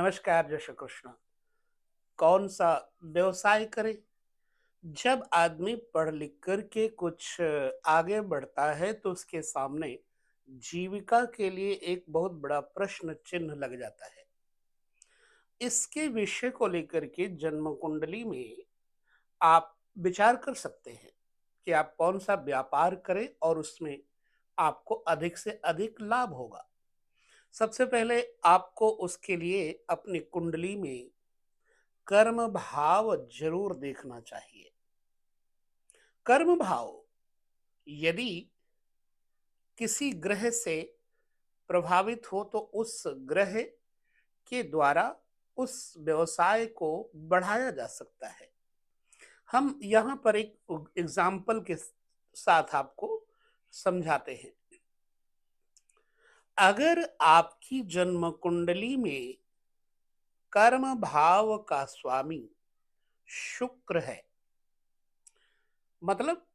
नमस्कार, जय श्री कृष्ण। कौन सा व्यवसाय करें? जब आदमी पढ़ लिख कर के कुछ आगे बढ़ता है तो उसके सामने जीविका के लिए एक बहुत बड़ा प्रश्न चिन्ह लग जाता है। इसके विषय को लेकर के जन्म कुंडली में आप विचार कर सकते हैं कि आप कौन सा व्यापार करें और उसमें आपको अधिक से अधिक लाभ होगा। सबसे पहले आपको उसके लिए अपनी कुंडली में कर्म भाव जरूर देखना चाहिए। कर्म भाव यदि किसी ग्रह से प्रभावित हो तो उस ग्रह के द्वारा उस व्यवसाय को बढ़ाया जा सकता है। हम यहाँ पर एक एग्जाम्पल के साथ आपको समझाते हैं। अगर आपकी जन्म कुंडली में कर्म भाव का स्वामी शुक्र है, मतलब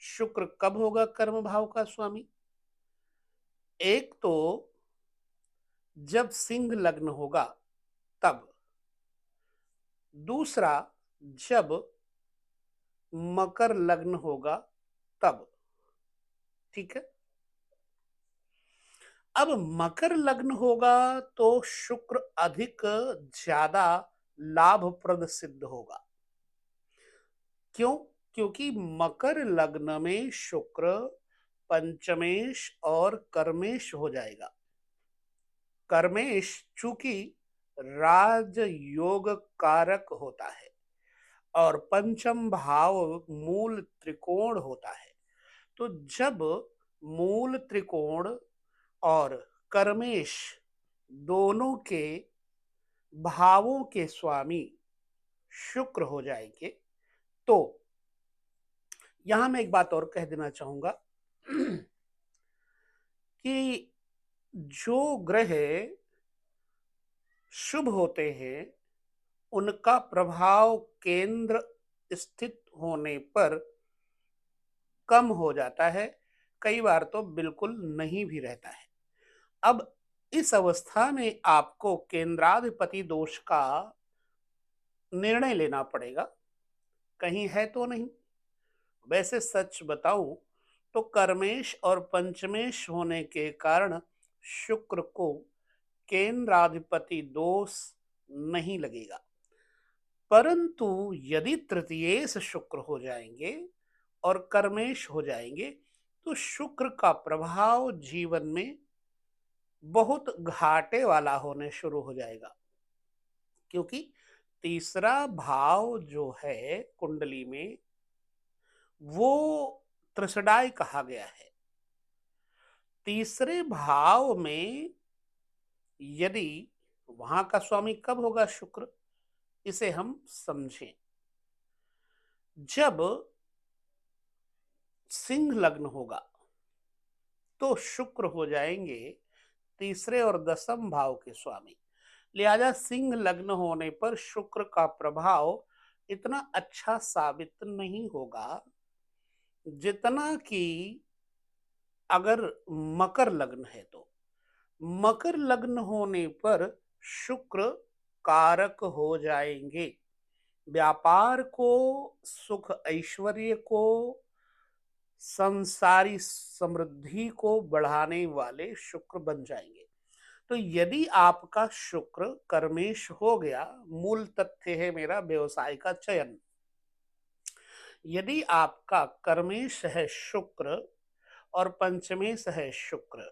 शुक्र कब होगा कर्म भाव का स्वामी? एक तो जब सिंह लग्न होगा तब, दूसरा जब मकर लग्न होगा तब। ठीक है। अब मकर लग्न होगा तो शुक्र अधिक ज्यादा लाभप्रद सिद्ध होगा। क्यों? क्योंकि मकर लग्न में शुक्र पंचमेश और कर्मेश हो जाएगा। कर्मेश चूंकि राजयोग कारक होता है और पंचम भाव मूल त्रिकोण होता है। तो जब मूल त्रिकोण और कर्मेश दोनों के भावों के स्वामी शुक्र हो जाएंगे तो यहां मैं एक बात और कह देना चाहूंगा कि जो ग्रह शुभ होते हैं उनका प्रभाव केंद्र स्थित होने पर कम हो जाता है, कई बार तो बिल्कुल नहीं भी रहता है। अब इस अवस्था में आपको केंद्राधिपति दोष का निर्णय लेना पड़ेगा, कहीं है तो नहीं। वैसे सच बताऊं तो कर्मेश और पंचमेश होने के कारण शुक्र को केंद्राधिपति दोष नहीं लगेगा, परंतु यदि तृतीय से शुक्र हो जाएंगे और कर्मेश हो जाएंगे तो शुक्र का प्रभाव जीवन में बहुत घाटे वाला होने शुरू हो जाएगा। क्योंकि तीसरा भाव जो है कुंडली में वो त्रिसडाई कहा गया है। तीसरे भाव में यदि वहां का स्वामी कब होगा शुक्र, इसे हम समझें। जब सिंह लग्न होगा तो शुक्र हो जाएंगे तीसरे और दसम भाव के स्वामी। लिहाजा सिंह लग्न होने पर शुक्र का प्रभाव इतना अच्छा साबित नहीं होगा जितना कि अगर मकर लग्न है तो। मकर लग्न होने पर शुक्र कारक हो जाएंगे व्यापार को, सुख ऐश्वर्य को, संसारी समृद्धि को बढ़ाने वाले शुक्र बन जाएंगे। तो यदि आपका शुक्र कर्मेश हो गया, मूल तथ्य है मेरा व्यवसाय का चयन। यदि आपका कर्मेश है शुक्र और पंचमेश है शुक्र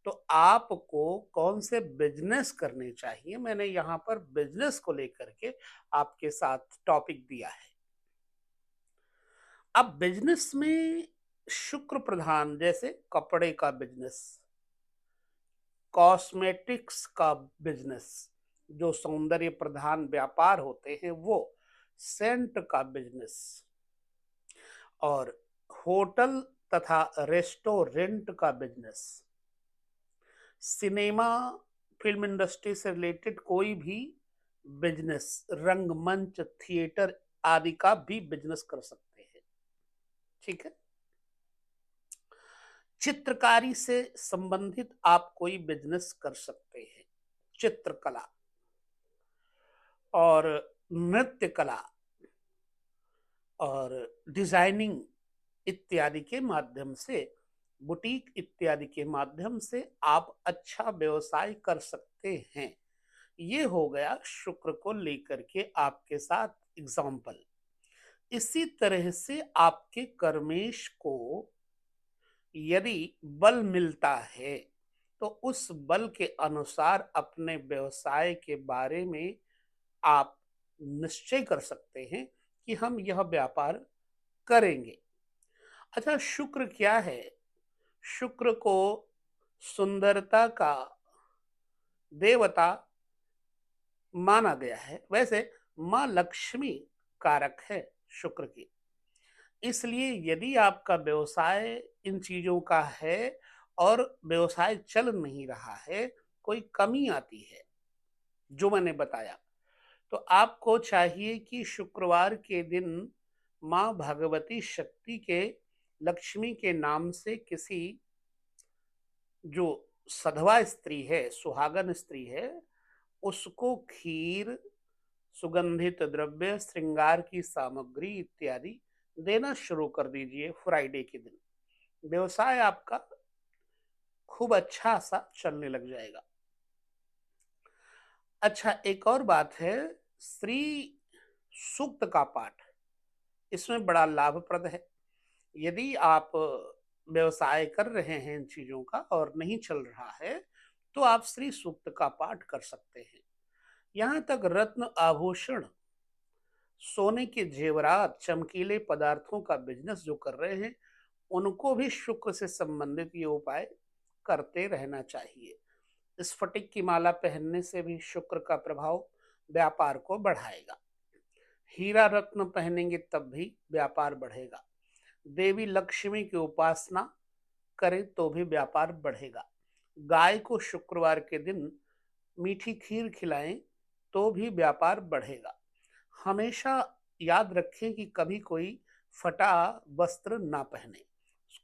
तो आपको कौन से बिजनेस करने चाहिए, मैंने यहां पर बिजनेस को लेकर के आपके साथ टॉपिक दिया है। अब बिजनेस में शुक्र प्रधान जैसे कपड़े का बिजनेस, कॉस्मेटिक्स का बिजनेस, जो सौंदर्य प्रधान व्यापार होते हैं वो, सेंट का बिजनेस, और होटल तथा रेस्टोरेंट का बिजनेस, सिनेमा फिल्म इंडस्ट्री से रिलेटेड कोई भी बिजनेस, रंगमंच थिएटर आदि का भी बिजनेस कर सकते हैं। ठीक है। चित्रकारी से संबंधित आप कोई बिजनेस कर सकते हैं, चित्रकला। और नृत्य कला और डिजाइनिंग इत्यादि के माध्यम से, बुटीक इत्यादि के माध्यम से आप अच्छा व्यवसाय कर सकते हैं। ये हो गया शुक्र को लेकर के आपके साथ एग्जाम्पल। इसी तरह से आपके कर्मेश को यदि बल मिलता है तो उस बल के अनुसार अपने व्यवसाय के बारे में आप निश्चय कर सकते हैं कि हम यह व्यापार करेंगे। अच्छा, शुक्र क्या है? शुक्र को सुंदरता का देवता माना गया है। वैसे माँ लक्ष्मी कारक है शुक्र की। इसलिए यदि आपका व्यवसाय इन चीजों का है और व्यवसाय चल नहीं रहा है, कोई कमी आती है जो मैंने बताया, तो आपको चाहिए कि शुक्रवार के दिन माँ भगवती शक्ति के, लक्ष्मी के नाम से किसी जो सधवा स्त्री है, सुहागन स्त्री है, उसको खीर, सुगंधित द्रव्य, श्रृंगार की सामग्री इत्यादि देना शुरू कर दीजिए फ्राइडे के दिन। व्यवसाय आपका खूब अच्छा सा चलने लग जाएगा। अच्छा, एक और बात है, श्री सूक्त का पाठ इसमें बड़ा लाभप्रद है। यदि आप व्यवसाय कर रहे हैं इन चीजों का और नहीं चल रहा है, तो आप श्री सूक्त का पाठ कर सकते हैं। यहाँ तक रत्न आभूषण, सोने के जेवरात, चमकीले पदार्थों का बिजनेस जो कर रहे हैं, उनको भी शुक्र से संबंधित ये उपाय करते रहना चाहिए। स्फटिक की माला पहनने से भी शुक्र का प्रभाव व्यापार को बढ़ाएगा। हीरा रत्न पहनेंगे तब भी व्यापार बढ़ेगा। देवी लक्ष्मी की उपासना करें तो भी व्यापार बढ़ेगा। गाय को शुक्रवार के दिन मीठी खीर खिलाएं तो भी व्यापार बढ़ेगा। हमेशा याद रखें कि कभी कोई फटा वस्त्र ना पहने,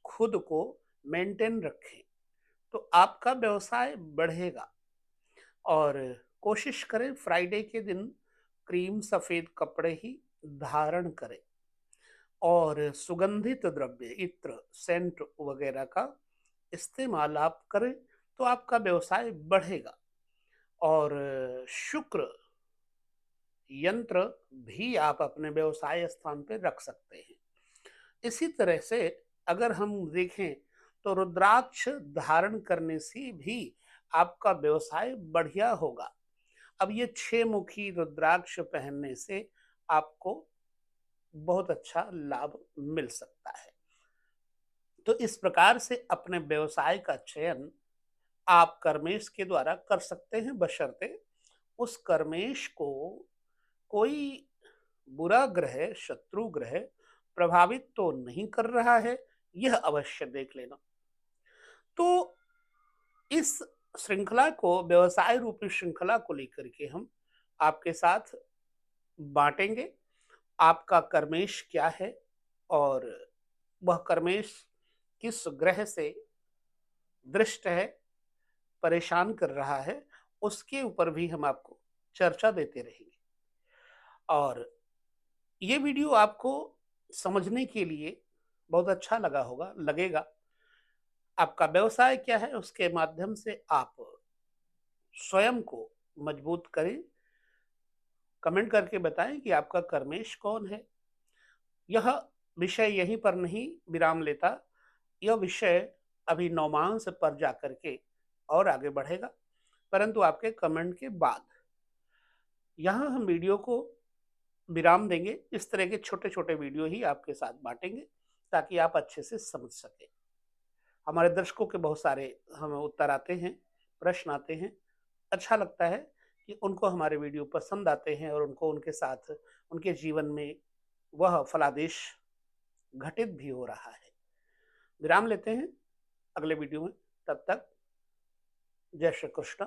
खुद को मेंटेन रखें तो आपका व्यवसाय बढ़ेगा। और कोशिश करें फ्राइडे के दिन क्रीम सफेद कपड़े ही धारण करें और सुगंधित द्रव्य, इत्र, सेंट वगैरह का इस्तेमाल आप करें तो आपका व्यवसाय बढ़ेगा। और शुक्र यंत्र भी आप अपने व्यवसाय स्थान पर रख सकते हैं। इसी तरह से अगर हम देखें तो रुद्राक्ष धारण करने से भी आपका व्यवसाय बढ़िया होगा। अब ये 6 मुखी रुद्राक्ष पहनने से आपको बहुत अच्छा लाभ मिल सकता है। तो इस प्रकार से अपने व्यवसाय का चयन आप कर्मेश के द्वारा कर सकते हैं, बशर्ते उस कर्मेश को कोई बुरा ग्रह, शत्रु ग्रह प्रभावित तो नहीं कर रहा है, यह अवश्य देख लेना। तो इस श्रृंखला को, व्यवसाय रूपी श्रृंखला को लेकर के हम आपके साथ बांटेंगे। आपका कर्मेश क्या है और वह कर्मेश किस ग्रह से दृष्ट है, परेशान कर रहा है, उसके ऊपर भी हम आपको चर्चा देते रहेंगे। और ये वीडियो आपको समझने के लिए बहुत अच्छा लगा होगा, लगेगा। आपका व्यवसाय क्या है, उसके माध्यम से आप स्वयं को मजबूत करें। कमेंट करके बताएं कि आपका कर्मेश कौन है। यह विषय यहीं पर नहीं विराम लेता, यह विषय अभी नौमांस पर जाकर के और आगे बढ़ेगा, परंतु आपके कमेंट के बाद। यहाँ हम वीडियो को विराम देंगे, इस तरह के छोटे छोटे वीडियो ही आपके साथ बांटेंगे ताकि आप अच्छे से समझ सकें। हमारे दर्शकों के बहुत सारे हमें उत्तर आते हैं, प्रश्न आते हैं, अच्छा लगता है कि उनको हमारे वीडियो पसंद आते हैं और उनको उनके साथ उनके जीवन में वह फलादेश घटित भी हो रहा है। विराम लेते हैं अगले वीडियो में, तब तक जय श्री कृष्ण।